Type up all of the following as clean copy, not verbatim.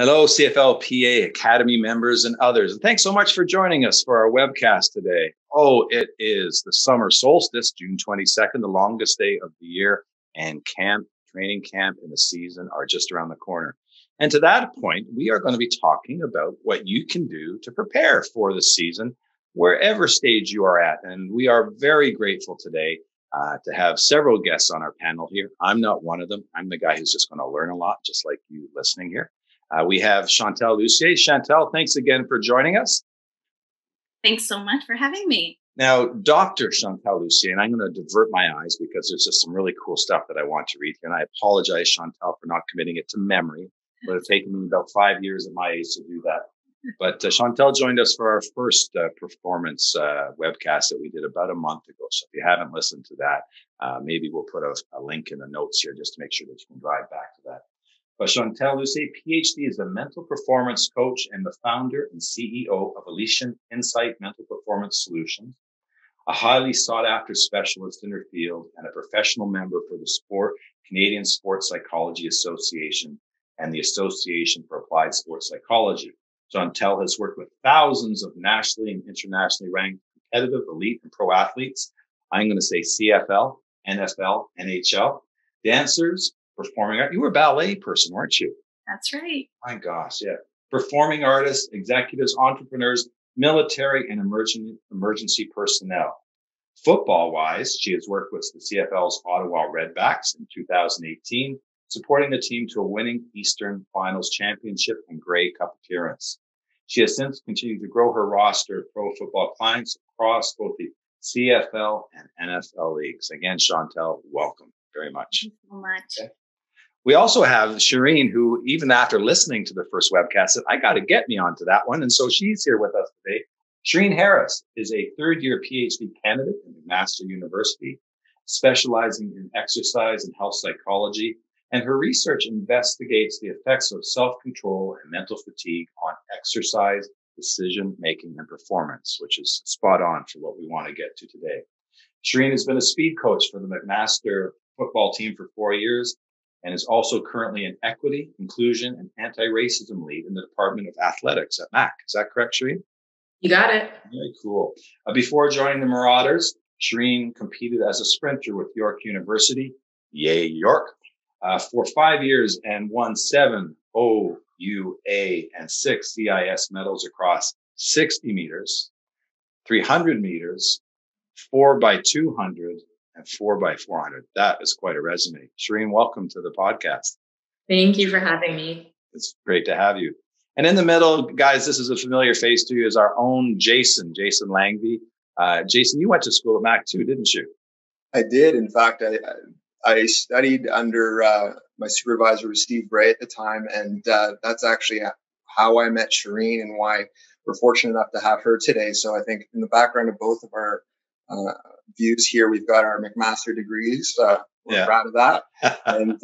Hello, CFLPA Academy members and others. And thanks so much for joining us for our webcast today. Oh, it is the summer solstice, June 22nd, the longest day of the year, and training camp and the season are just around the corner. And to that point, we are going to be talking about what you can do to prepare for the season, wherever stage you are at. And we are very grateful today to have several guests on our panel here. I'm not one of them. I'm the guy who's just going to learn a lot, just like you listening here. We have Chantale Lussier. Chantale, thanks again for joining us. Thanks so much for having me. Now, Dr. Chantale Lussier, and I'm going to divert my eyes because there's just some really cool stuff that I want to read here. And I apologize, Chantale, for not committing it to memory. It would have taken me about 5 years at my age to do that. But Chantale joined us for our first performance webcast that we did about a month ago. So if you haven't listened to that, maybe we'll put a link in the notes here just to make sure that you can drive back to that. But Chantale Lussier, Ph.D, is a mental performance coach and the founder and CEO of Elysian Insight Mental Performance Solutions, a highly sought-after specialist in her field and a professional member for the Canadian Sports Psychology Association and the Association for Applied Sports Psychology. Chantale has worked with thousands of nationally and internationally ranked competitive elite and pro athletes. I'm going to say CFL, NFL, NHL, dancers, performing art. You were a ballet person, weren't you? That's right. My gosh, yeah. Performing artists, executives, entrepreneurs, military, and emergency personnel. Football-wise, she has worked with the CFL's Ottawa Redbacks in 2018, supporting the team to a winning Eastern Finals Championship and Grey Cup appearance. She has since continued to grow her roster of pro football clients across both the CFL and NFL leagues. Again, Chantale, welcome very much. Thank you so much. Okay. We also have Shereen, who even after listening to the first webcast said, I got to get me onto that one. And so she's here with us today. Shereen Harris is a third-year Ph.D. candidate at McMaster University, specializing in exercise and health psychology. And her research investigates the effects of self-control and mental fatigue on exercise, decision-making, and performance, which is spot on for what we want to get to today. Shereen has been a speed coach for the McMaster football team for 4 years, and is also currently an equity, inclusion, and anti-racism lead in the Department of Athletics at MAC. Is that correct, Shereen? You got it. Very cool. Before joining the Marauders, Shereen competed as a sprinter with York University, yay, York, for 5 years and won 7 OUA and 6 CIS medals across 60 meters, 300 meters, 4x200, and 4x400. That is quite a resume. Shereen, welcome to the podcast. Thank you for having me. It's great to have you. And in the middle, guys, this is a familiar face to you, is our own Jason Langvee. Jason, you went to school at Mac too, didn't you? I did. In fact, I studied under my supervisor was Steve Bray at the time, and that's actually how I met Shereen and why we're fortunate enough to have her today. So I think in the background of both of our views here, we've got our McMaster degrees. We're proud of that. And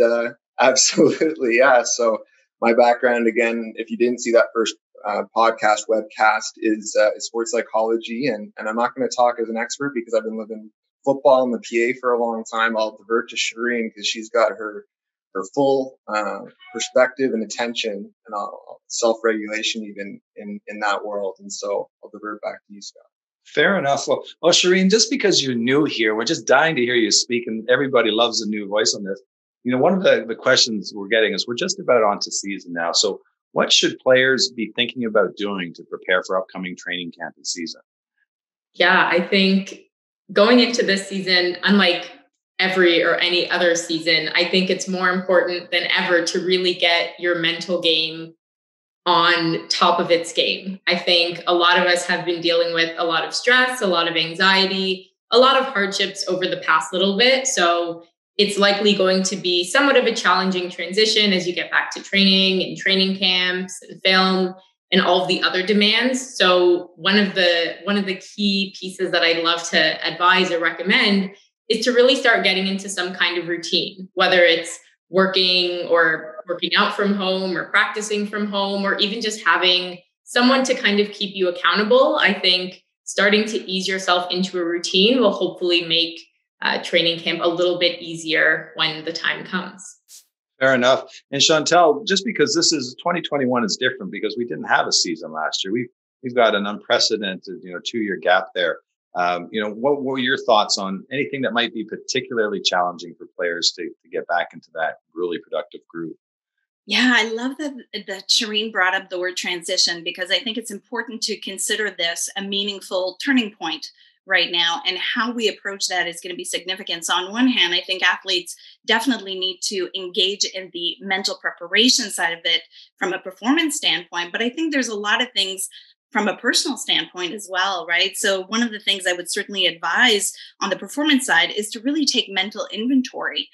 absolutely, yeah. So my background, again, if you didn't see that first webcast, is sports psychology. And I'm not going to talk as an expert because I've been living football in the PA for a long time. I'll divert to Shereen because she's got her full perspective and attention and self-regulation even in that world. And so I'll divert back to you, Scott. Fair enough. Well, Shereen, just because you're new here, we're just dying to hear you speak, and everybody loves a new voice on this. You know, one of the questions we're getting is we're just about onto season now. So what should players be thinking about doing to prepare for upcoming training camp and season? Yeah, I think going into this season, unlike every or any other season, I think it's more important than ever to really get your mental game on top of its game. I think a lot of us have been dealing with a lot of stress, a lot of anxiety, a lot of hardships over the past little bit. So it's likely going to be somewhat of a challenging transition as you get back to training and training camps and film and all of the other demands. So one of the key pieces that I'd love to advise or recommend is to really start getting into some kind of routine, whether it's working out from home or practicing from home, or even just having someone to kind of keep you accountable. I think starting to ease yourself into a routine will hopefully make training camp a little bit easier when the time comes. Fair enough. And Chantale, just because this is 2021 is different because we didn't have a season last year. We've got an unprecedented, 2-year gap there. What were your thoughts on anything that might be particularly challenging for players to get back into that really productive groove? Yeah, I love that Shereen brought up the word transition, because I think it's important to consider this a meaningful turning point right now, and how we approach that is going to be significant. So on one hand, I think athletes definitely need to engage in the mental preparation side of it from a performance standpoint, but I think there's a lot of things from a personal standpoint as well, right? So one of the things I would certainly advise on the performance side is to really take mental inventory.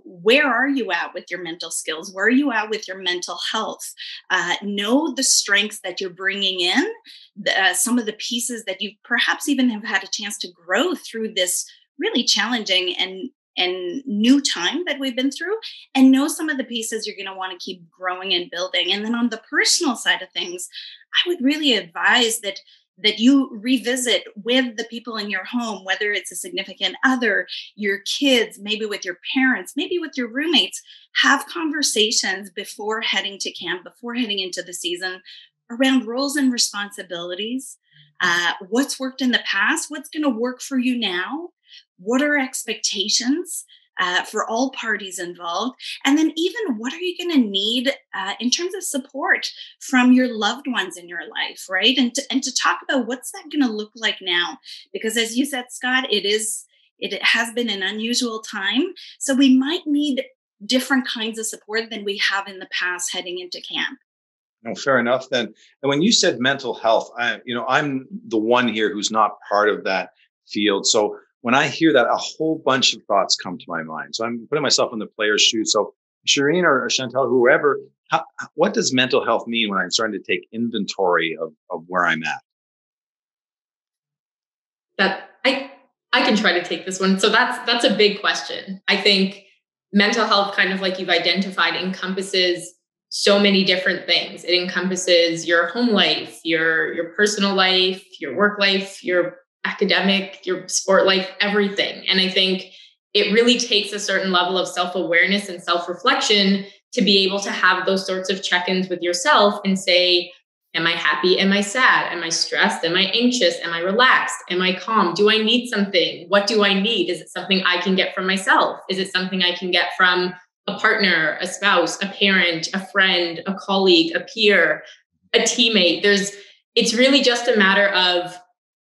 Where are you at with your mental skills? Where are you at with your mental health? Know the strengths that you're bringing in, some of the pieces that you perhaps even have had a chance to grow through this really challenging and new time that we've been through, and know some of the pieces you're going to want to keep growing and building. And then on the personal side of things, I would really advise that you revisit with the people in your home, whether it's a significant other, your kids, maybe with your parents, maybe with your roommates. Have conversations before heading to camp, before heading into the season, around roles and responsibilities. What's worked in the past? What's going to work for you now? What are expectations for all parties involved? And then even what are you going to need in terms of support from your loved ones in your life, right? And to talk about what's that going to look like now? Because as you said, Scott, it has been an unusual time. So we might need different kinds of support than we have in the past heading into camp. No, fair enough then. And when you said mental health, I'm the one here who's not part of that field. So when I hear that, a whole bunch of thoughts come to my mind. So I'm putting myself in the player's shoes. So Shereen or Chantale, whoever, what does mental health mean when I'm starting to take inventory of where I'm at? That I can try to take this one. So that's a big question. I think mental health, kind of like you've identified, encompasses so many different things. It encompasses your home life, your personal life, your work life, your academic, your sport life, everything. And I think it really takes a certain level of self-awareness and self-reflection to be able to have those sorts of check-ins with yourself and say, am I happy? Am I sad? Am I stressed? Am I anxious? Am I relaxed? Am I calm? Do I need something? What do I need? Is it something I can get from myself? Is it something I can get from a partner, a spouse, a parent, a friend, a colleague, a peer, a teammate? It's really just a matter of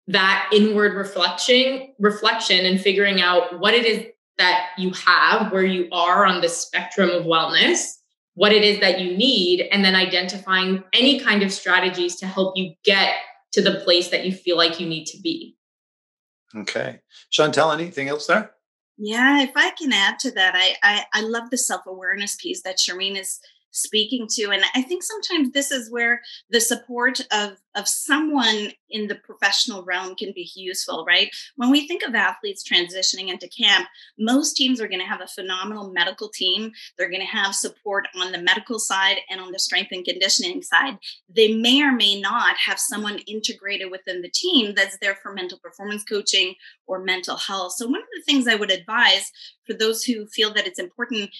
that inward reflection and figuring out what it is that you have, where you are on the spectrum of wellness, what it is that you need, and then identifying any kind of strategies to help you get to the place that you feel like you need to be. Okay. Chantale, anything else there? Yeah, if I can add to that, I love the self-awareness piece that Shereen is speaking to. And I think sometimes this is where the support of someone in the professional realm can be useful, right? When we think of athletes transitioning into camp, most teams are going to have a phenomenal medical team. They're going to have support on the medical side and on the strength and conditioning side. They may or may not have someone integrated within the team that's there for mental performance coaching or mental health. So one of the things I would advise for those who feel that it's important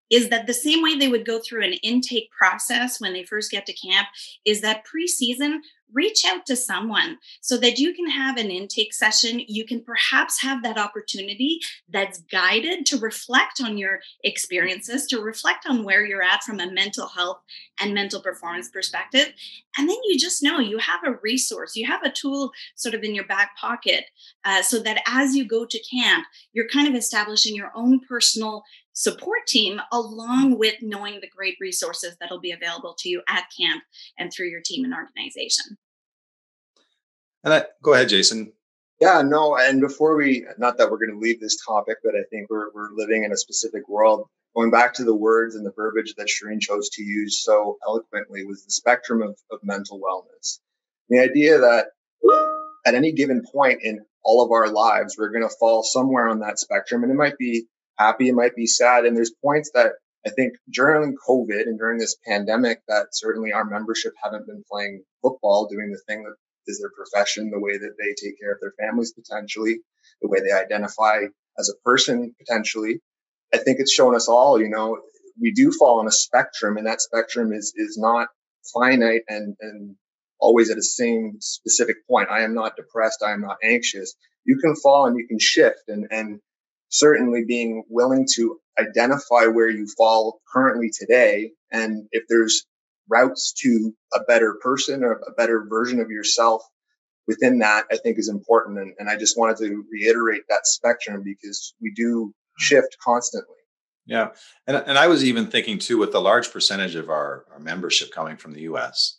is that the same way they would go through an intake process when they first get to camp, is that preseason, reach out to someone so that you can have an intake session. You can perhaps have that opportunity that's guided to reflect on your experiences, to reflect on where you're at from a mental health and mental performance perspective. And then you just know you have a resource, you have a tool sort of in your back pocket, so that as you go to camp, you're kind of establishing your own personal support team, along with knowing the great resources that'll be available to you at camp and through your team and organization. And go ahead, Jason. Yeah, no. And before not that we're going to leave this topic, but I think we're living in a specific world. Going back to the words and the verbiage that Shereen chose to use so eloquently was the spectrum of mental wellness. The idea that at any given point in all of our lives, we're going to fall somewhere on that spectrum, and it might be happy, it might be sad. And there's points that I think during COVID and during this pandemic that certainly our membership haven't been playing football, doing the thing that is their profession, the way that they take care of their families potentially, the way they identify as a person potentially. I think it's shown us all, we do fall on a spectrum, and that spectrum is not finite and always at the same specific point. I am not depressed. I am not anxious. You can fall and you can shift, and certainly being willing to identify where you fall currently today. And if there's routes to a better person or a better version of yourself within that, I think is important. And I just wanted to reiterate that spectrum, because we do shift constantly. Yeah. And I was even thinking too, with the large percentage of our membership coming from the US,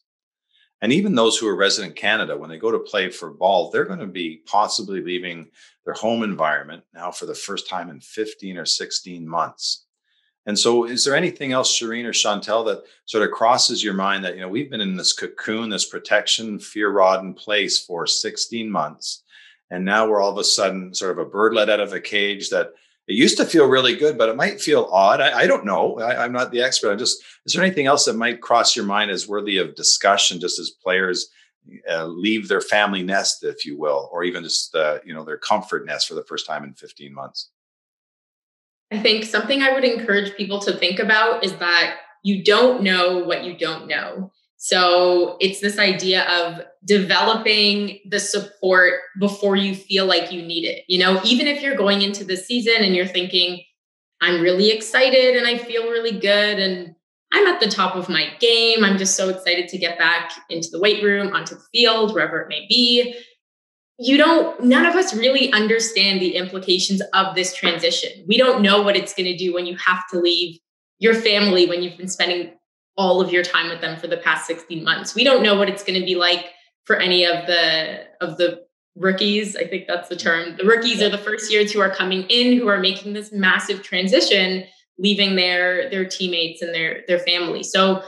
and even those who are resident Canada, when they go to play for ball, they're going to be possibly leaving their home environment now for the first time in 15 or 16 months. And so is there anything else, Shereen or Chantale, that sort of crosses your mind that, we've been in this cocoon, this protection, fear-rodden place for 16 months. And now we're all of a sudden sort of a bird let out of a cage that it used to feel really good, but it might feel odd. I don't know. I'm not the expert. Is there anything else that might cross your mind as worthy of discussion, just as players leave their family nest, if you will, or even just, their comfort nest for the first time in 15 months? I think something I would encourage people to think about is that you don't know what you don't know. So it's this idea of developing the support before you feel like you need it. Even if you're going into the season and you're thinking, I'm really excited and I feel really good and I'm at the top of my game. I'm just so excited to get back into the weight room, onto the field, wherever it may be. None of us really understand the implications of this transition. We don't know what it's going to do when you have to leave your family, when you've been spending all of your time with them for the past 16 months. We don't know what it's going to be like for any of the rookies. I think that's the term. The rookies are the first years who are coming in, who are making this massive transition, leaving their teammates and their family. So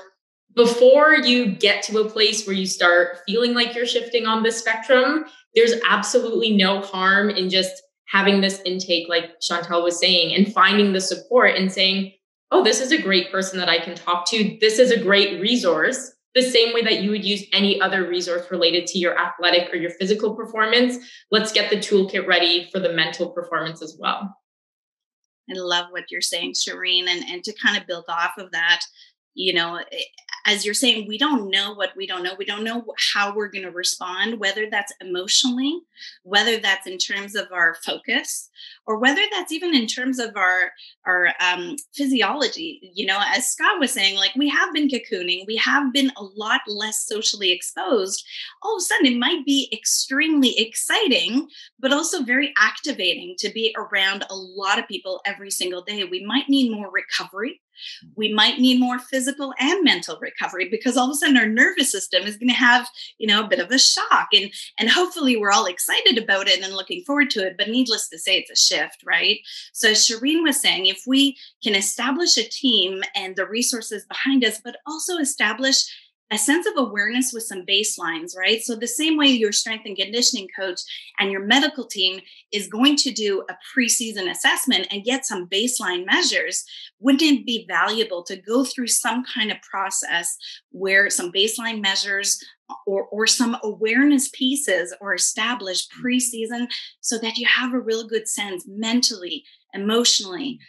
before you get to a place where you start feeling like you're shifting on the spectrum, there's absolutely no harm in just having this intake, like Chantale was saying, and finding the support and saying, oh, this is a great person that I can talk to. This is a great resource, the same way that you would use any other resource related to your athletic or your physical performance. Let's get the toolkit ready for the mental performance as well. I love what you're saying, Shereen, and to kind of build off of that, as you're saying, we don't know what we don't know. We don't know how we're going to respond, whether that's emotionally, whether that's in terms of our focus, or whether that's even in terms of our physiology. As Scott was saying, like, we have been cocooning, we have been a lot less socially exposed. All of a sudden, it might be extremely exciting, but also very activating to be around a lot of people every single day. We might need more recovery. We might need more physical and mental recovery, because all of a sudden our nervous system is going to have, a bit of a shock, and hopefully we're all excited about it and looking forward to it. But needless to say, it's a shift, right? So as Shereen was saying, if we can establish a team and the resources behind us, but also establish a sense of awareness with some baselines, right? So the same way your strength and conditioning coach and your medical team is going to do a preseason assessment and get some baseline measures, wouldn't it be valuable to go through some kind of process where some baseline measures or some awareness pieces are established preseason, so that you have a real good sense mentally, emotionally,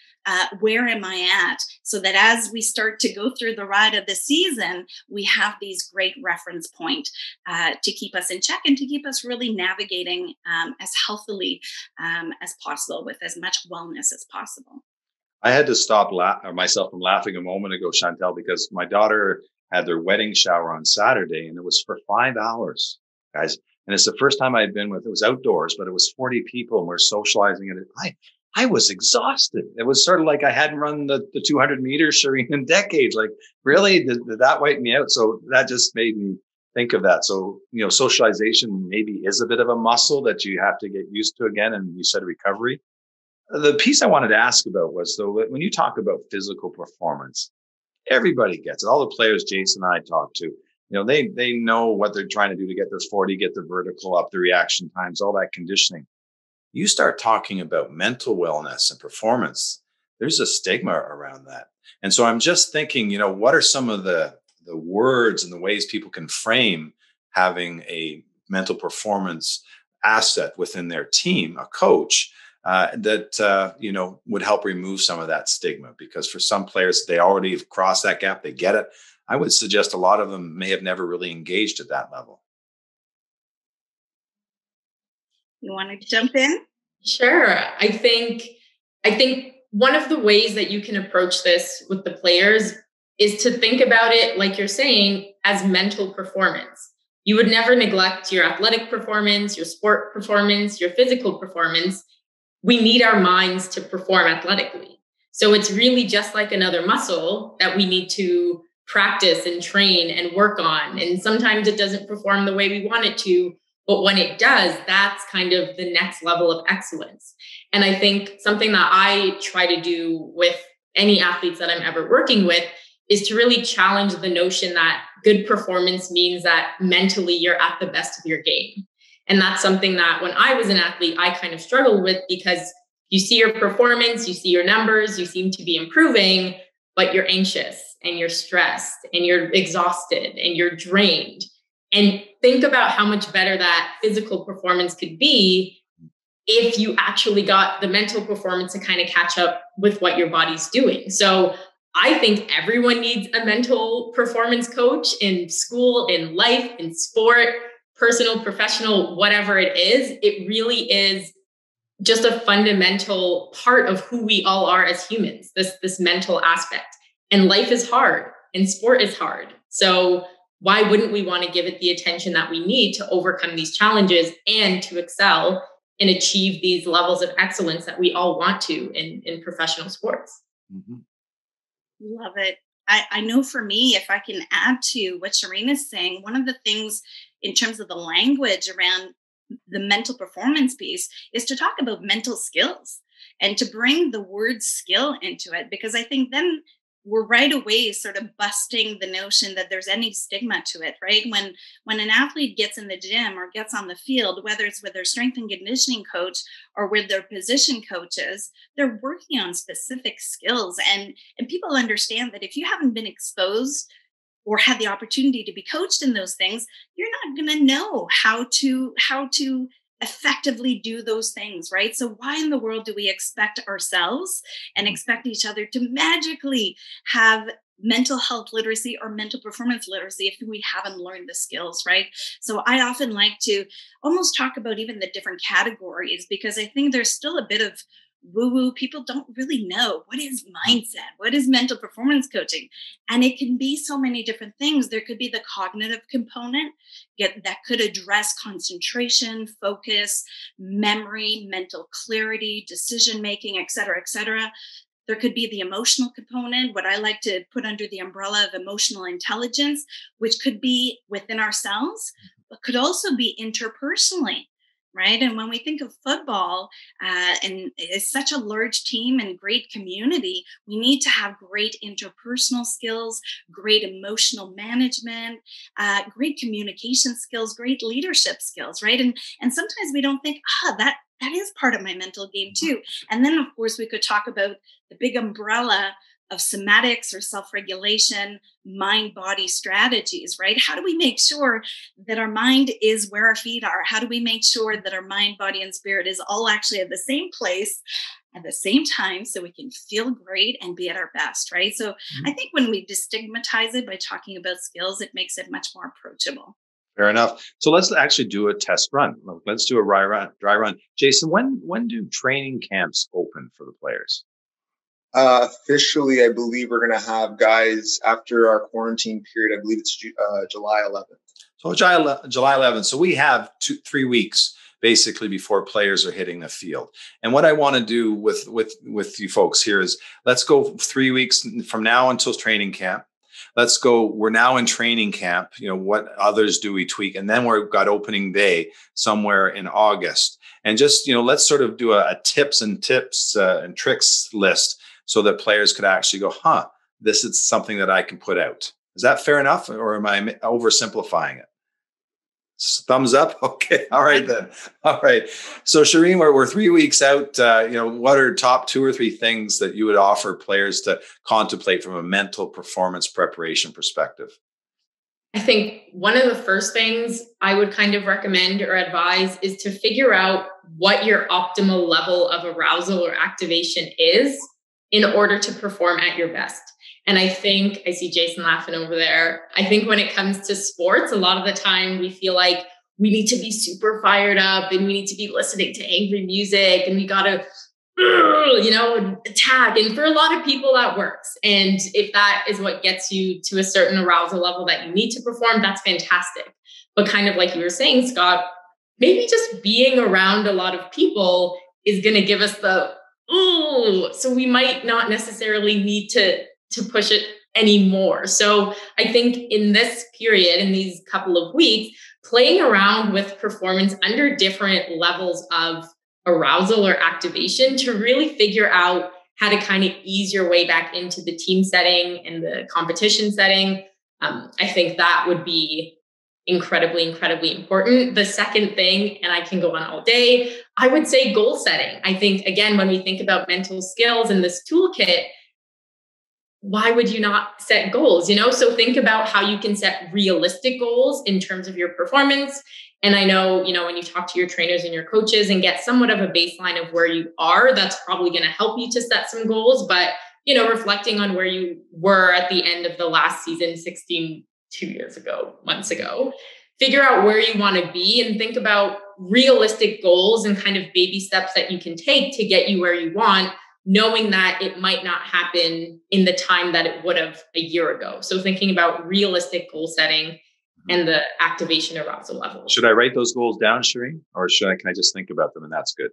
where am I at? So that as we start to go through the ride of the season, we have these great reference points to keep us in check and to keep us really navigating as healthily as possible, with as much wellness as possible. I had to stop myself from laughing a moment ago, Chantale, because my daughter had their wedding shower on Saturday, and it was for 5 hours, guys. And it's the first time I'd been it was outdoors, but it was 40 people, and we're socializing. And I was exhausted. It was sort of like I hadn't run the 200 meters, Shereen, in decades. Like, really, did that wipe me out? So that just made me think of that. So, socialization maybe is a bit of a muscle that you have to get used to again. And you said recovery. The piece I wanted to ask about was, though, when you talk about physical performance, everybody gets it. All the players Jason and I talk to, they know what they're trying to do to get their 40, get the vertical up, the reaction times, all that conditioning. You start talking about mental wellness and performance, there's a stigma around that. And so I'm just thinking, what are some of the words and the ways people can frame having a mental performance asset within their team, a coach, that would help remove some of that stigma, because for some players, they already have crossed that gap. They get it. I would suggest a lot of them may have never really engaged at that level. You want to jump in? Sure. I think one of the ways that you can approach this with the players is to think about it, like you're saying, as mental performance. You would never neglect your athletic performance, your sport performance, your physical performance. We need our minds to perform athletically. So it's really just like another muscle that we need to practice and train and work on. And sometimes it doesn't perform the way we want it to, but when it does, that's kind of the next level of excellence. And I think something that I try to do with any athletes that I'm ever working with is to really challenge the notion that good performance means that mentally you're at the best of your game. And that's something that when I was an athlete, I kind of struggled with, because you see your performance, you see your numbers, you seem to be improving, but you're anxious and you're stressed and you're exhausted and you're drained. And think about how much better that physical performance could be if you actually got the mental performance to kind of catch up with what your body's doing. So I think everyone needs a mental performance coach in school, in life, in sport, personal, professional, whatever it is. It really is just a fundamental part of who we all are as humans, this mental aspect. And life is hard and sport is hard. So why wouldn't we want to give it the attention that we need to overcome these challenges and to excel and achieve these levels of excellence that we all want to in professional sports? Mm-hmm. Love it. I know for me, if I can add to what Shereen is saying, one of the things in terms of the language around the mental performance piece is to talk about mental skills and to bring the word skill into it, because I think then we're right away sort of busting the notion that there's any stigma to it, right? When an athlete gets in the gym or gets on the field, whether it's with their strength and conditioning coach or with their position coaches, they're working on specific skills. And people understand that if you haven't been exposed or had the opportunity to be coached in those things, you're not going to know how to effectively do those things, right? So why in the world do we expect ourselves and expect each other to magically have mental health literacy or mental performance literacy if we haven't learned the skills, right? So I often like to almost talk about even the different categories, because I think there's still a bit of woo-woo. People don't really know what is mindset, what is mental performance coaching. And it can be so many different things. There could be the cognitive component that could address concentration, focus, memory, mental clarity, decision-making, et cetera, et cetera. There could be the emotional component, what I like to put under the umbrella of emotional intelligence, which could be within ourselves, but could also be interpersonally. Right. And when we think of football, and it's such a large team and great community, we need to have great interpersonal skills, great emotional management, great communication skills, great leadership skills. Right. And sometimes we don't think, that is part of my mental game too. And then, of course, we could talk about the big umbrella of somatics or self-regulation, mind-body strategies, right? How do we make sure that our mind is where our feet are? How do we make sure that our mind, body, and spirit is all actually at the same place at the same time so we can feel great and be at our best, right? So I think when we destigmatize it by talking about skills, it makes it much more approachable. Fair enough. So let's actually do a test run. Let's do a dry run. Jason, when do training camps open for the players? Officially, I believe we're going to have guys after our quarantine period. I believe it's July 11th. So July 11th. So we have 3 weeks basically before players are hitting the field. And what I want to do with you folks here is let's go 3 weeks from now until training camp. Let's go. We're now in training camp. What others do we tweak? And then we've got opening day somewhere in August. And just, let's sort of do a tips and tricks list so that players could actually go, this is something that I can put out. Is that fair enough? Or am I oversimplifying it? Thumbs up. Okay. All right then. All right. So Shereen, we're 3 weeks out. What are top 2 or 3 things that you would offer players to contemplate from a mental performance preparation perspective? I think one of the first things I would kind of recommend or advise is to figure out what your optimal level of arousal or activation is in order to perform at your best. And I think, I see Jason laughing over there. I think when it comes to sports, a lot of the time we feel like we need to be super fired up and we need to be listening to angry music and we got to, attack. And for a lot of people that works. And if that is what gets you to a certain arousal level that you need to perform, that's fantastic. But kind of like you were saying, Scott, maybe just being around a lot of people is going to give us the, so we might not necessarily need to push it anymore. So I think in this period, in these couple of weeks, playing around with performance under different levels of arousal or activation to really figure out how to kind of ease your way back into the team setting and the competition setting. I think that would be incredibly, incredibly important. The second thing, and I can go on all day, I would say goal setting. I think, again, when we think about mental skills in this toolkit, why would you not set goals? So think about how you can set realistic goals in terms of your performance. And I know, when you talk to your trainers and your coaches and get somewhat of a baseline of where you are, that's probably going to help you to set some goals. But, reflecting on where you were at the end of the last season, 2 months ago, figure out where you want to be and think about realistic goals and kind of baby steps that you can take to get you where you want, knowing that it might not happen in the time that it would have a year ago. So thinking about realistic goal setting and the activation arousal level. Should I write those goals down, Shereen? Or can I just think about them and that's good?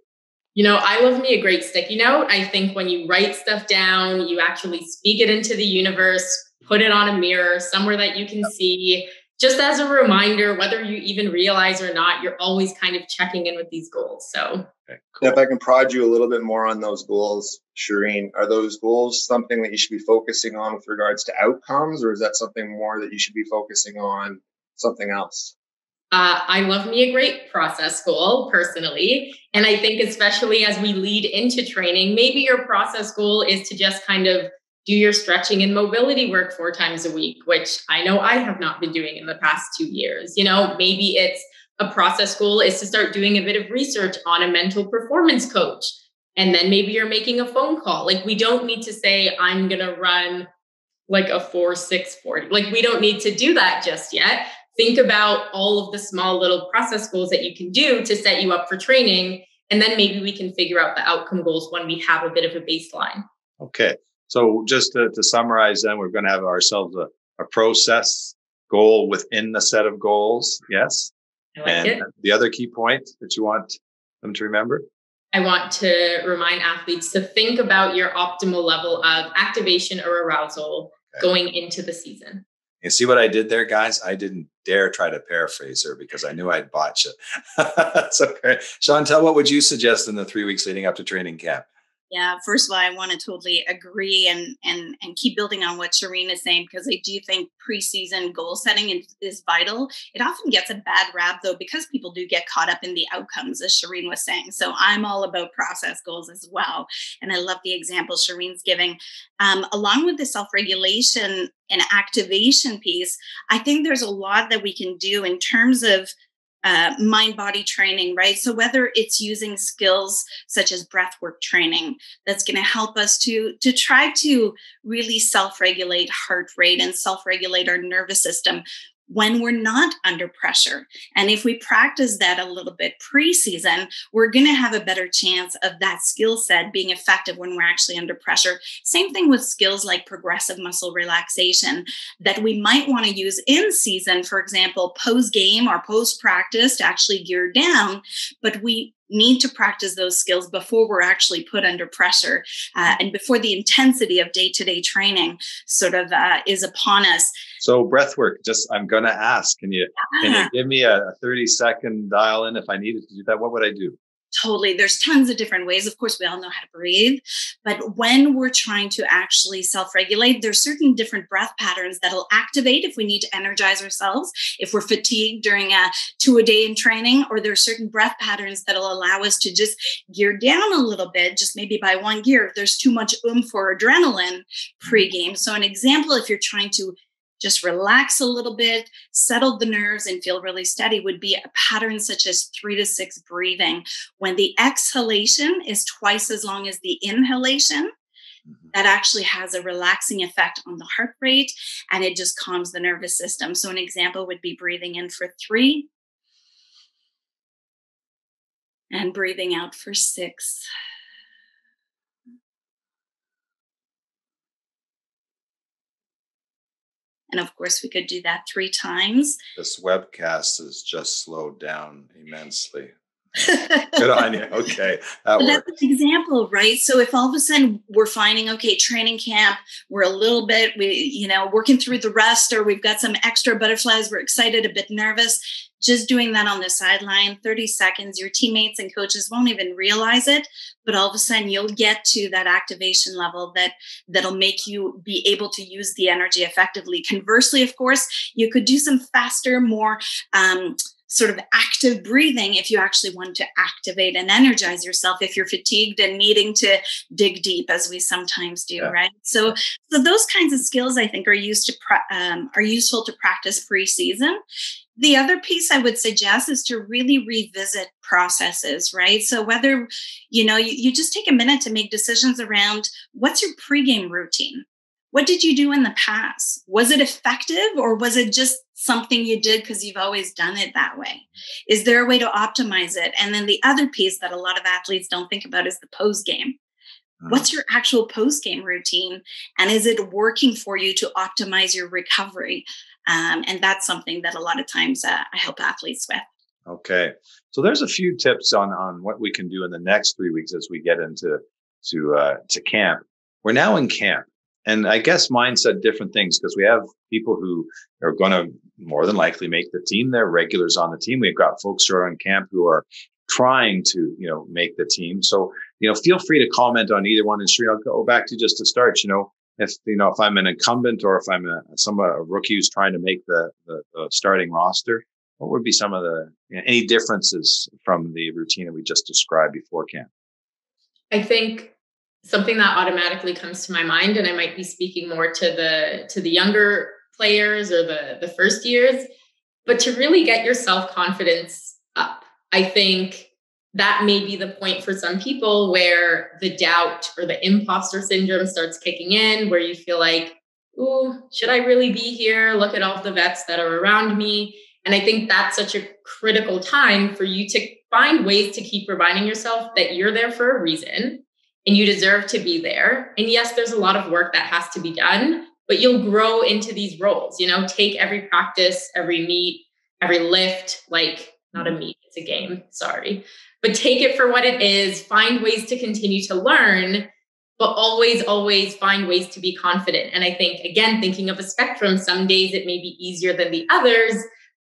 I love me a great sticky note. I think when you write stuff down, you actually speak it into the universe, put it on a mirror, somewhere that you can see, just as a reminder, whether you even realize or not, you're always kind of checking in with these goals. So okay, cool. If I can prod you a little bit more on those goals, Shereen, are those goals something that you should be focusing on with regards to outcomes, or is that something more that you should be focusing on something else? I love me a great process goal personally. And I think especially as we lead into training, maybe your process goal is to just kind of do your stretching and mobility work 4 times a week, which I know I have not been doing in the past 2 years. Maybe it's a process goal is to start doing a bit of research on a mental performance coach. And then maybe you're making a phone call. Like, we don't need to say, I'm going to run like a 4-6-40. Like, we don't need to do that just yet. Think about all of the small little process goals that you can do to set you up for training. And then maybe we can figure out the outcome goals when we have a bit of a baseline. Okay. So just to summarize, then we're going to have ourselves a process goal within the set of goals. Yes. I like it. The other key point that you want them to remember? I want to remind athletes to think about your optimal level of activation or arousal going into the season. You see what I did there, guys? I didn't dare try to paraphrase her because I knew I'd botch it. That's okay. Chantale, what would you suggest in the 3 weeks leading up to training camp? Yeah, first of all, I want to totally agree and keep building on what Shereen is saying, because I do think preseason goal setting is vital. It often gets a bad rap, though, because people do get caught up in the outcomes, as Shereen was saying. So I'm all about process goals as well. And I love the example Shereen's giving. Along with the self-regulation and activation piece, I think there's a lot that we can do in terms of mind-body training, right? So whether it's using skills such as breathwork training, that's going to help us to try to really self-regulate heart rate and self-regulate our nervous system when we're not under pressure. And if we practice that a little bit preseason, we're going to have a better chance of that skill set being effective when we're actually under pressure. Same thing with skills like progressive muscle relaxation that we might want to use in season, for example, post-game or post-practice to actually gear down, but we need to practice those skills before we're actually put under pressure and before the intensity of day-to-day training sort of is upon us. So breath work, I'm going to ask, can you give me a 30-second dial in if I needed to do that? What would I do? Totally. There's tons of different ways. Of course, we all know how to breathe. But when we're trying to actually self-regulate, there's certain different breath patterns that'll activate if we need to energize ourselves, if we're fatigued during a 2-a-day in training, or there's certain breath patterns that'll allow us to just gear down a little bit, just maybe by 1 gear, if there's too much oomph or adrenaline pre-game. So an example, if you're trying to just relax a little bit, settle the nerves, and feel really steady would be a pattern such as 3 to 6 breathing. When the exhalation is twice as long as the inhalation, that actually has a relaxing effect on the heart rate, and it just calms the nervous system. So an example would be breathing in for 3 and breathing out for 6. And of course, we could do that 3 times. This webcast has just slowed down immensely. Good on you. Okay. That That's an example, right? So if all of a sudden we're finding, okay, training camp, we're a little bit, working through the rest, or we've got some extra butterflies, we're excited, a bit nervous, just doing that on the sideline, 30 seconds, your teammates and coaches won't even realize it, but all of a sudden you'll get to that activation level that'll make you be able to use the energy effectively. Conversely, of course, you could do some faster, more sort of active breathing if you actually want to activate and energize yourself, if you're fatigued and needing to dig deep, as we sometimes do, right? So those kinds of skills I think are useful to practice pre-season. The other piece I would suggest is to really revisit processes, right? So whether, you just take a minute to make decisions around what's your pregame routine? What did you do in the past? Was it effective, or was it just something you did because you've always done it that way? Is there a way to optimize it? And then the other piece that a lot of athletes don't think about is the post-game. What's your actual post-game routine? And is it working for you to optimize your recovery? And that's something that a lot of times I help athletes with. Okay. So there's a few tips on what we can do in the next 3 weeks as we get into to camp. We're now in camp. And I guess mine said different things because we have people who are going to more than likely make the team. They're regulars on the team. We've got folks who are on camp who are trying to, make the team. So, feel free to comment on either one. And Shereen, I'll go back to just to start, if I'm an incumbent or if I'm a rookie who's trying to make the starting roster, what would be some of the any differences from the routine that we just described before camp? I think something that automatically comes to my mind, and I might be speaking more to the younger players or the first years, but to really get your self-confidence up. I think that may be the point for some people where the doubt or the imposter syndrome starts kicking in, where you feel like, ooh, should I really be here? Look at all the vets that are around me. And I think that's such a critical time for you to find ways to keep reminding yourself that you're there for a reason and you deserve to be there. And yes, there's a lot of work that has to be done, but you'll grow into these roles. Take every practice, every meet, every lift, like not a meet, it's a game, sorry. But take it for what it is, find ways to continue to learn, but always, always find ways to be confident. And I think, again, thinking of a spectrum, some days it may be easier than the others,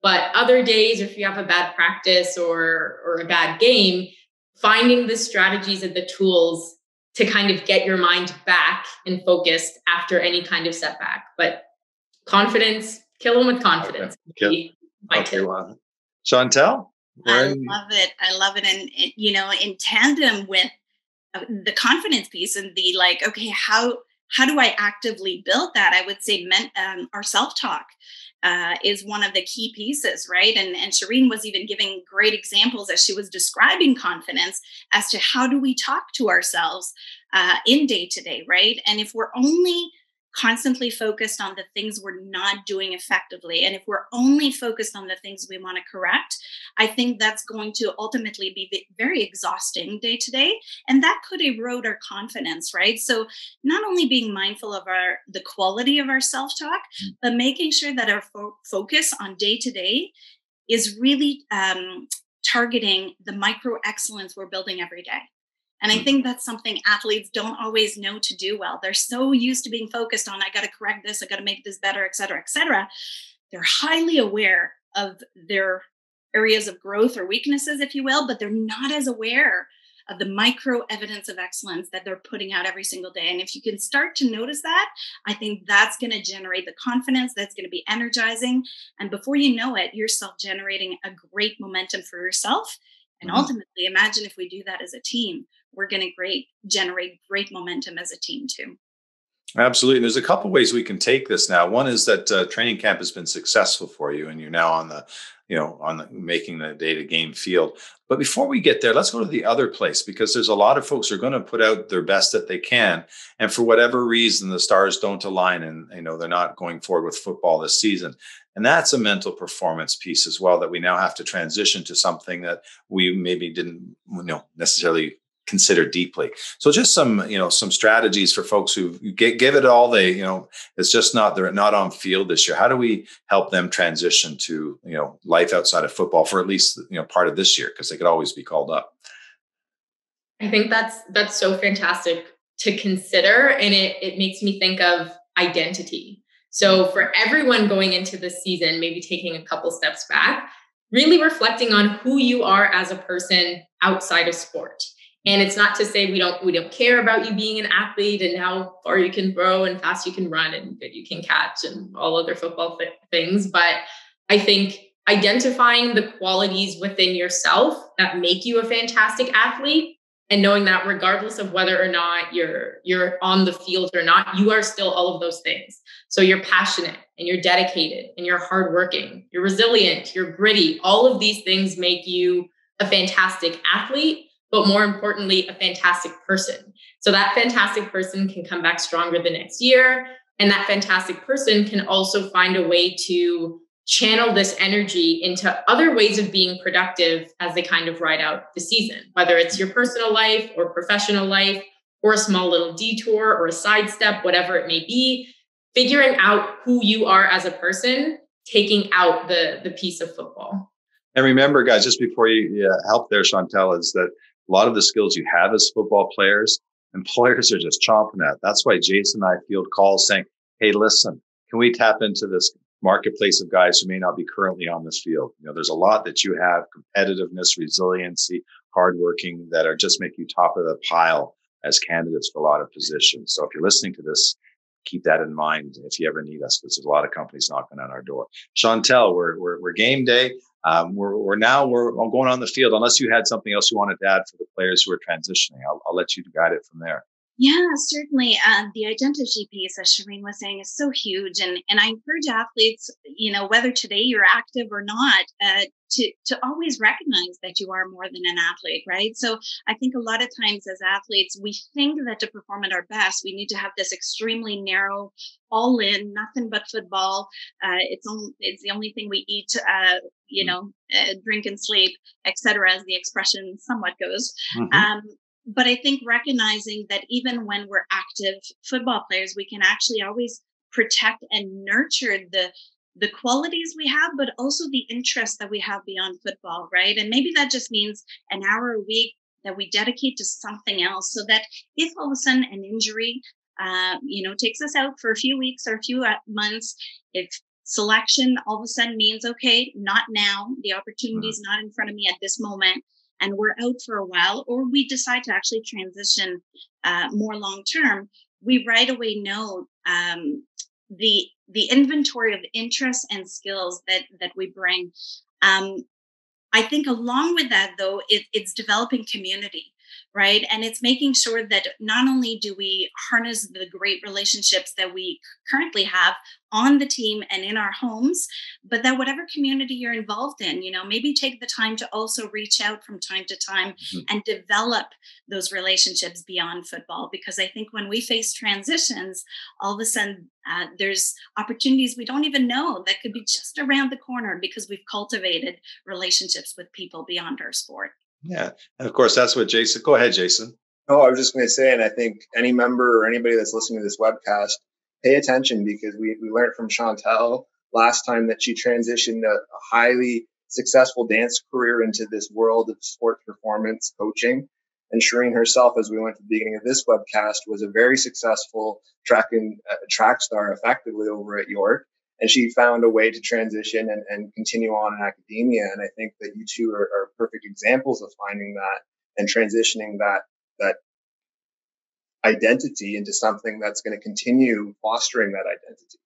but other days, if you have a bad practice or a bad game, finding the strategies and the tools to kind of get your mind back and focused after any kind of setback. But confidence, kill them with confidence. Okay. Well, Chantale? I love it. And, in tandem with the confidence piece and the okay, how do I actively build that? I would say our self-talk is one of the key pieces, right? And Shereen was even giving great examples as she was describing confidence as to how do we talk to ourselves in day-to-day, right? And if we're only constantly focused on the things we're not doing effectively, and if we're only focused on the things we want to correct, I think that's going to ultimately be very exhausting day to day, and that could erode our confidence, right? So not only being mindful of the quality of our self-talk, but making sure that our focus on day to day is really targeting the micro excellence we're building every day. And I think that's something athletes don't always know to do well. They're so used to being focused on, I got to correct this, I got to make this better, et cetera, et cetera. They're highly aware of their areas of growth or weaknesses, if you will, but they're not as aware of the micro evidence of excellence that they're putting out every single day. And if you can start to notice that, I think that's going to generate the confidence, that's going to be energizing. And before you know it, you're self-generating a great momentum for yourself. And ultimately, imagine if we do that as a team, we're going to generate great momentum as a team too. Absolutely. And there's a couple ways we can take this now. One is that training camp has been successful for you, and you're now on the, making the data game field. But before we get there, let's go to the other place, because there's a lot of folks who are going to put out their best that they can, and for whatever reason, the stars don't align, and they're not going forward with football this season. And that's a mental performance piece as well that we now have to transition to something that we maybe didn't, necessarily consider deeply. So just some strategies for folks who give it all. It's just they're not on field this year. How do we help them transition to, life outside of football for at least, part of this year? Because they could always be called up. I think that's so fantastic to consider. And it makes me think of identity. So for everyone going into this season, maybe taking a couple steps back, really reflecting on who you are as a person outside of sport. And it's not to say we don't care about you being an athlete and how far you can throw and fast you can run and good you can catch and all other football things. But I think identifying the qualities within yourself that make you a fantastic athlete, and knowing that regardless of whether or not you're on the field or not, you are still all of those things. So you're passionate and you're dedicated and you're hardworking, you're resilient, you're gritty. All of these things make you a fantastic athlete, but more importantly, a fantastic person. So that fantastic person can come back stronger the next year. And that fantastic person can also find a way to channel this energy into other ways of being productive as they kind of ride out the season, whether it's your personal life or professional life or a small little detour or a sidestep, whatever it may be, figuring out who you are as a person, taking out the piece of football. And remember, guys, just before you help there, Chantale, is that a lot of the skills you have as football players, employers are just chomping at. That's why Jason and I field calls saying, hey, listen, can we tap into this marketplace of guys who may not be currently on this field? There's a lot that you have: competitiveness, resiliency, hardworking, that are just make you top of the pile as candidates for a lot of positions. So if you're listening to this, keep that in mind if you ever need us, because there's a lot of companies knocking on our door. Chantale, we're game day. We're going on the field. Unless you had something else you wanted to add for the players who are transitioning, I'll let you guide it from there. Yeah, certainly. The identity piece, as Shereen was saying, is so huge. And I encourage athletes, whether today you're active or not, to always recognize that you are more than an athlete, right? So I think a lot of times as athletes, we think that to perform at our best, we need to have this extremely narrow, all in, nothing but football. It's the only thing we eat, drink and sleep, etc., as the expression somewhat goes. Mm-hmm. But I think recognizing that even when we're active football players, we can actually always protect and nurture the qualities we have, but also the interests that we have beyond football, right? And maybe that just means an hour a week that we dedicate to something else, so that if all of a sudden an injury, takes us out for a few weeks or a few months, if selection all of a sudden means, okay, not now, the opportunity is not in front of me at this moment, and we're out for a while, or we decide to actually transition more long term, we right away know the inventory of interests and skills that we bring. I think along with that, though, it's developing community, right? And it's making sure that not only do we harness the great relationships that we currently have on the team and in our homes, but that whatever community you're involved in, maybe take the time to also reach out from time to time and develop those relationships beyond football. Because I think when we face transitions, all of a sudden there's opportunities we don't even know that could be just around the corner because we've cultivated relationships with people beyond our sport. Yeah. And of course, that's what Jason, go ahead, Jason. Oh, I was just going to say, and I think any member or anybody that's listening to this webcast, pay attention, because we learned from Chantale last time that she transitioned a highly successful dance career into this world of sports performance coaching. And Shereen herself, as we went to the beginning of this webcast, was a very successful track star effectively over at York. And she found a way to transition and continue on in academia. And I think that you two are perfect examples of finding that and transitioning that identity into something that's going to continue fostering that identity.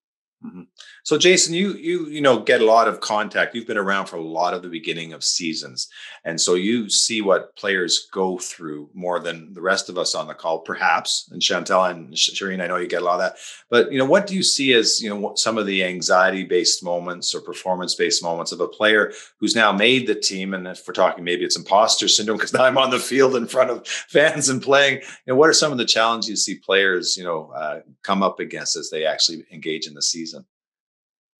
Mm-hmm. So Jason, you know, get a lot of contact. You've been around for a lot of the beginning of seasons. And so you see what players go through more than the rest of us on the call, perhaps. And Chantale and Shereen, I know you get a lot of that. But, you know, what do you see as, you know, some of the anxiety-based moments or performance-based moments of a player who's now made the team? And if we're talking, maybe it's imposter syndrome because now I'm on the field in front of fans and playing. You know, what are some of the challenges you see players, you know, come up against as they actually engage in the season?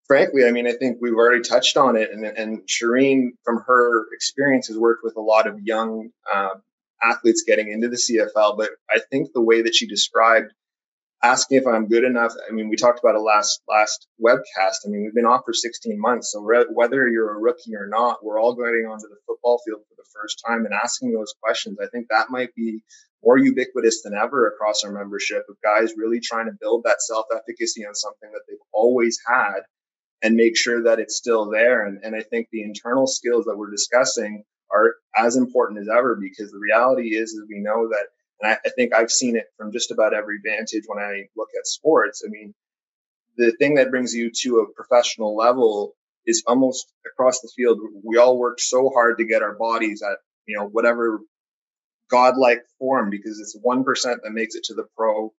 Frankly, I mean, I think we've already touched on it. And Sheereen, from her experience, has worked with a lot of young athletes getting into the CFL. But I think the way that she described asking if I'm good enough, I mean, we talked about it last webcast. I mean, we've been off for 16 months. So whether you're a rookie or not, we're all going onto the football field for the first time and asking those questions. I think that might be more ubiquitous than ever across our membership, of guys really trying to build that self-efficacy on something that they've always had and make sure that it's still there. And I think the internal skills that we're discussing are as important as ever, because the reality is we know that, and I think I've seen it from just about every vantage when I look at sports. I mean, the thing that brings you to a professional level is almost across the field. We all worked so hard to get our bodies at, you know, whatever godlike form, because it's 1% that makes it to the pro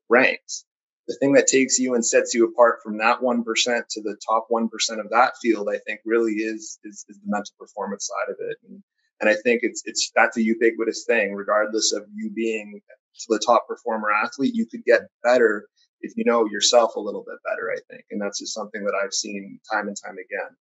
ranks. The thing that takes you and sets you apart from that 1% to the top 1% of that field, I think really is the mental performance side of it. And I think that's a ubiquitous thing, regardless of you being the top performer athlete. You could get better if you know yourself a little bit better, I think. And that's just something that I've seen time and time again.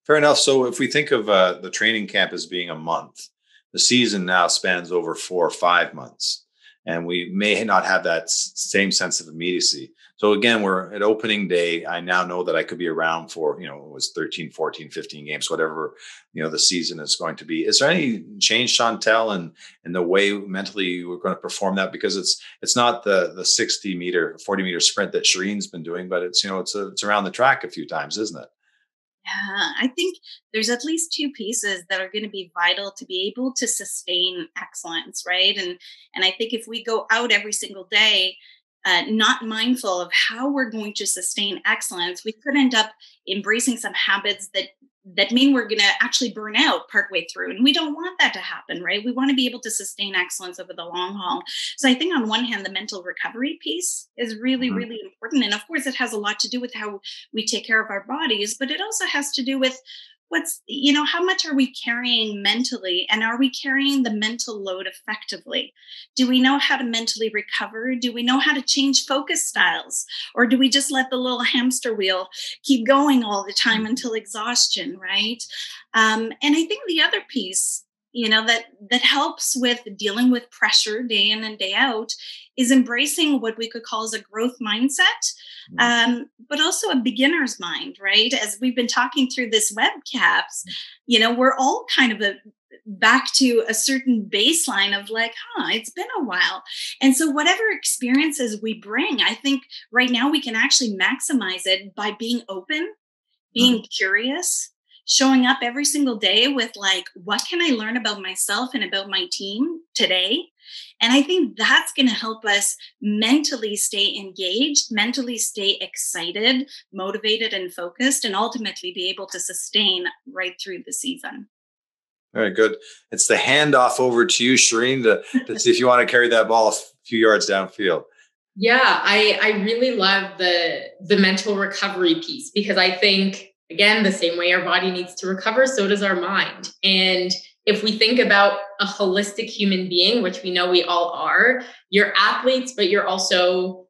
Fair enough. So if we think of the training camp as being a month, the season now spans over 4 or 5 months. And we may not have that same sense of immediacy. So again, we're at opening day. I now know that I could be around for, you know, it was 13, 14, 15 games, whatever, you know, the season is going to be. Is there any change, Chantale, in the way mentally we're going to perform that? Because it's not the 40-meter sprint that Shereen's been doing, but it's, you know, it's around the track a few times, isn't it? Yeah, I think there's at least 2 pieces that are going to be vital to be able to sustain excellence, right? And I think if we go out every single day, not mindful of how we're going to sustain excellence, we could end up embracing some habits that mean we're going to actually burn out partway through. And we don't want that to happen, right? We want to be able to sustain excellence over the long haul. So I think on one hand, the mental recovery piece is really, really important. And of course, it has a lot to do with how we take care of our bodies, but it also has to do with how much are we carrying mentally, and are we carrying the mental load effectively? Do we know how to mentally recover? Do we know how to change focus styles? Or do we just let the little hamster wheel keep going all the time until exhaustion, right? And I think the other piece, you know, that helps with dealing with pressure day in and day out is embracing what we could call as a growth mindset, but also a beginner's mind, right? As we've been talking through this webcast, you know, we're all kind of back to a certain baseline of like, it's been a while. And so whatever experiences we bring, I think right now we can actually maximize it by being open, being curious, showing up every single day with like, what can I learn about myself and about my team today? And I think that's going to help us mentally stay engaged, mentally stay excited, motivated, and focused, and ultimately be able to sustain right through the season. Very good. It's the handoff over to you, Shereen, to see if you want to carry that ball a few yards downfield. Yeah, I really love the mental recovery piece, because I think, again, the same way our body needs to recover, so does our mind. And if we think about a holistic human being, which we know we all are, you're athletes, but you're also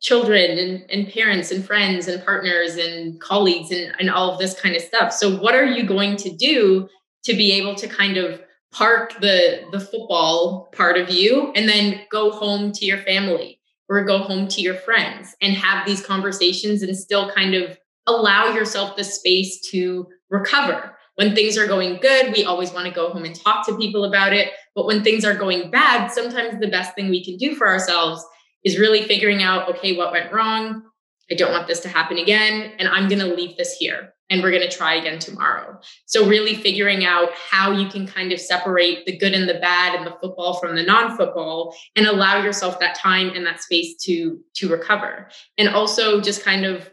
children and parents and friends and partners and colleagues and all of this kind of stuff. So what are you going to do to be able to kind of park the football part of you and then go home to your family or go home to your friends and have these conversations and still kind of allow yourself the space to recover? When things are going good, we always want to go home and talk to people about it. But when things are going bad, sometimes the best thing we can do for ourselves is really figuring out, okay, what went wrong? I don't want this to happen again. And I'm going to leave this here. and we're going to try again tomorrow. So really figuring out how you can kind of separate the good and the bad and the football from the non-football and allow yourself that time and that space to recover. And also just kind of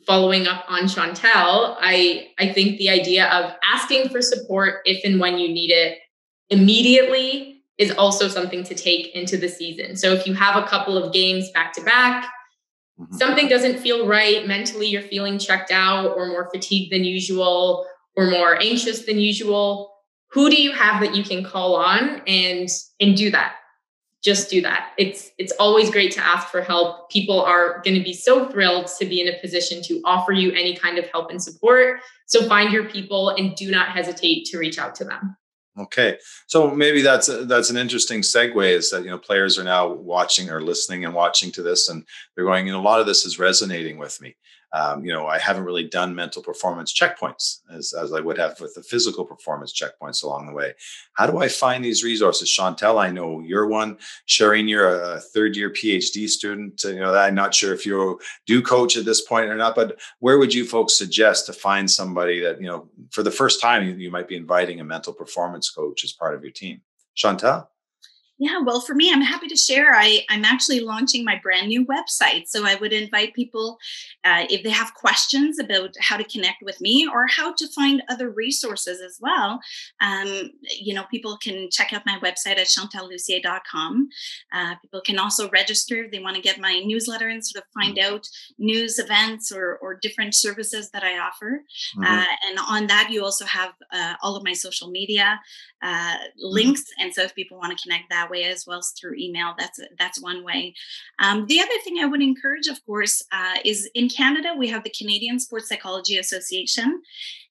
following up on Chantale, I think the idea of asking for support if and when you need it immediately is also something to take into the season. So if you have a couple of games back to back, something doesn't feel right, mentally you're feeling checked out or more fatigued than usual or more anxious than usual, who do you have that you can call on and do that? Just do that. It's always great to ask for help. People are going to be so thrilled to be in a position to offer you any kind of help and support. So find your people and do not hesitate to reach out to them. Okay. So maybe that's an interesting segue, is that, players are now watching or listening and watching to this, and they're going, a lot of this is resonating with me. I haven't really done mental performance checkpoints as I would have with the physical performance checkpoints along the way. How do I find these resources? Chantale, I know you're one. Shereen, you're a third-year Ph.D. student. I'm not sure if you do coach at this point or not, but where would you folks suggest to find somebody that, for the first time, you might be inviting a mental performance coach as part of your team? Chantale? Yeah, well, for me, I'm happy to share. I'm actually launching my brand new website. So I would invite people, if they have questions about how to connect with me or how to find other resources as well, people can check out my website at chantalelussier.com. People can also register if they want to get my newsletter and sort of find out news, events, or different services that I offer. And on that, you also have all of my social media links. And so if people want to connect that way as well as through email, that's one way. The other thing I would encourage, of course, is in Canada, we have the Canadian Sports Psychology Association.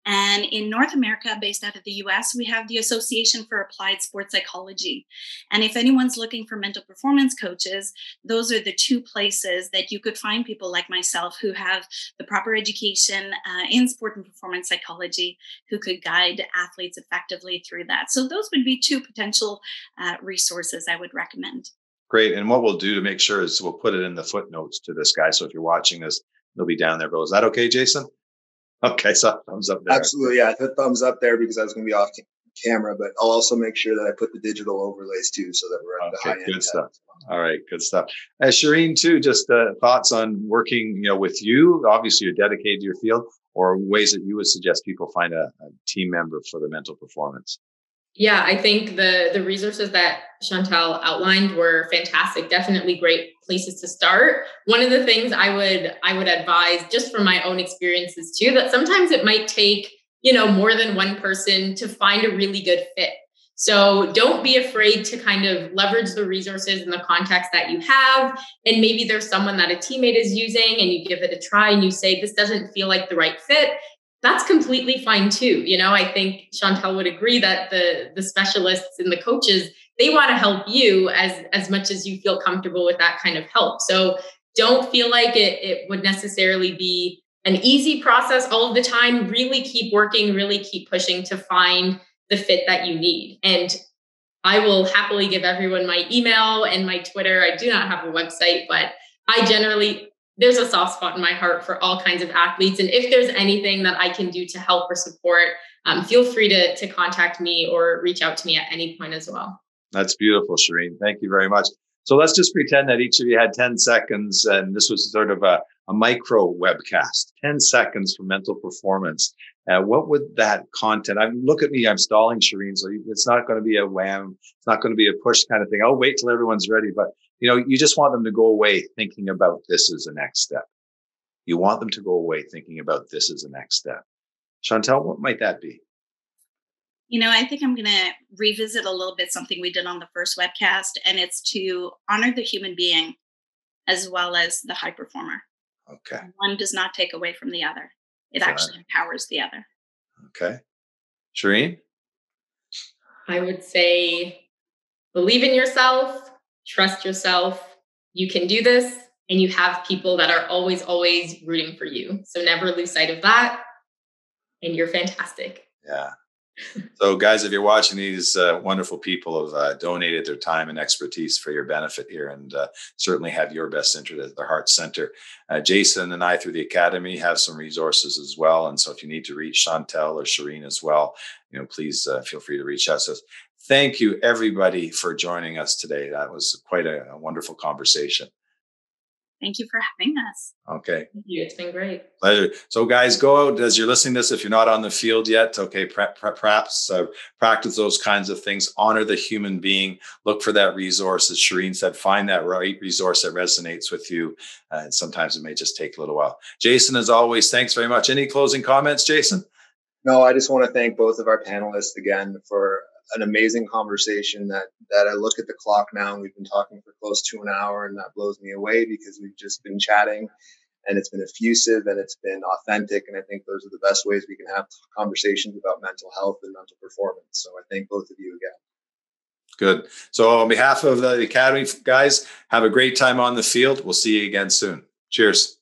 And in North America, based out of the US, we have the Association for Applied Sports Psychology. And if anyone's looking for mental performance coaches, those are the two places that you could find people like myself who have the proper education in sport and performance psychology, who could guide athletes effectively through that. So those would be two potential resources I would recommend. Great. And what we'll do to make sure is we'll put it in the footnotes to this guy. So if you're watching this, it'll be down there. But is that okay, Jason? Okay, so thumbs up there. Absolutely, yeah. I put thumbs up there because I was going to be off camera, but I'll also make sure that I put the digital overlays too, so that we're at the high end. Good stuff. All right, good stuff. Shereen, too, just thoughts on working, with you. Obviously, you're dedicated to your field, or ways that you would suggest people find a team member for their mental performance. Yeah, I think the resources that Chantale outlined were fantastic. Definitely great places to start. One of the things I would advise, just from my own experiences too, that sometimes it might take, more than one person to find a really good fit. So don't be afraid to kind of leverage the resources and the contacts that you have. And maybe there's someone that a teammate is using and you give it a try and you say, this doesn't feel like the right fit. That's completely fine too. I think Chantale would agree that the specialists and the coaches, they want to help you as much as you feel comfortable with that kind of help. So don't feel like it would necessarily be an easy process all of the time. Really keep working, really keep pushing to find the fit that you need. And I will happily give everyone my email and my Twitter. I do not have a website, but there's a soft spot in my heart for all kinds of athletes. And if there's anything that I can do to help or support, feel free to contact me or reach out to me at any point as well. That's beautiful, Shereen. Thank you very much. So let's just pretend that each of you had 10 seconds and this was sort of a micro webcast, 10 seconds for mental performance. What would that content, look at me, I'm stalling, Shereen, so it's not going to be a wham, it's not going to be a push kind of thing. I'll wait till everyone's ready, but you just want them to go away thinking about this as the next step. You want them to go away thinking about this as the next step. Chantale, what might that be? I think I'm going to revisit a little bit something we did on the first webcast, and it's to honor the human being as well as the high performer. Okay. One does not take away from the other. It actually empowers the other. Okay. Shereen? I would say believe in yourself, trust yourself. You can do this, and you have people that are always, always rooting for you. So never lose sight of that. And you're fantastic. Yeah. So, guys, if you're watching, these wonderful people have donated their time and expertise for your benefit here, and certainly have your best interest at their heart center. Jason and I, through the Academy, have some resources as well. And so if you need to reach Chantale or Shereen as well, please feel free to reach us. So thank you, everybody, for joining us today. That was quite a wonderful conversation. Thank you for having us. Okay. Thank you. It's been great. Pleasure. So, guys, go out as you're listening to this. If you're not on the field yet, okay, perhaps practice those kinds of things. Honor the human being. Look for that resource. As Shereen said, find that right resource that resonates with you. Sometimes it may just take a little while. Jason, as always, thanks very much. Any closing comments, Jason? No, I just want to thank both of our panelists again for an amazing conversation that I look at the clock now and we've been talking for close to an hour, and that blows me away because we've just been chatting and it's been effusive and it's been authentic. And I think those are the best ways we can have conversations about mental health and mental performance. So I thank both of you again. Good. So on behalf of the Academy, guys, have a great time on the field. We'll see you again soon. Cheers.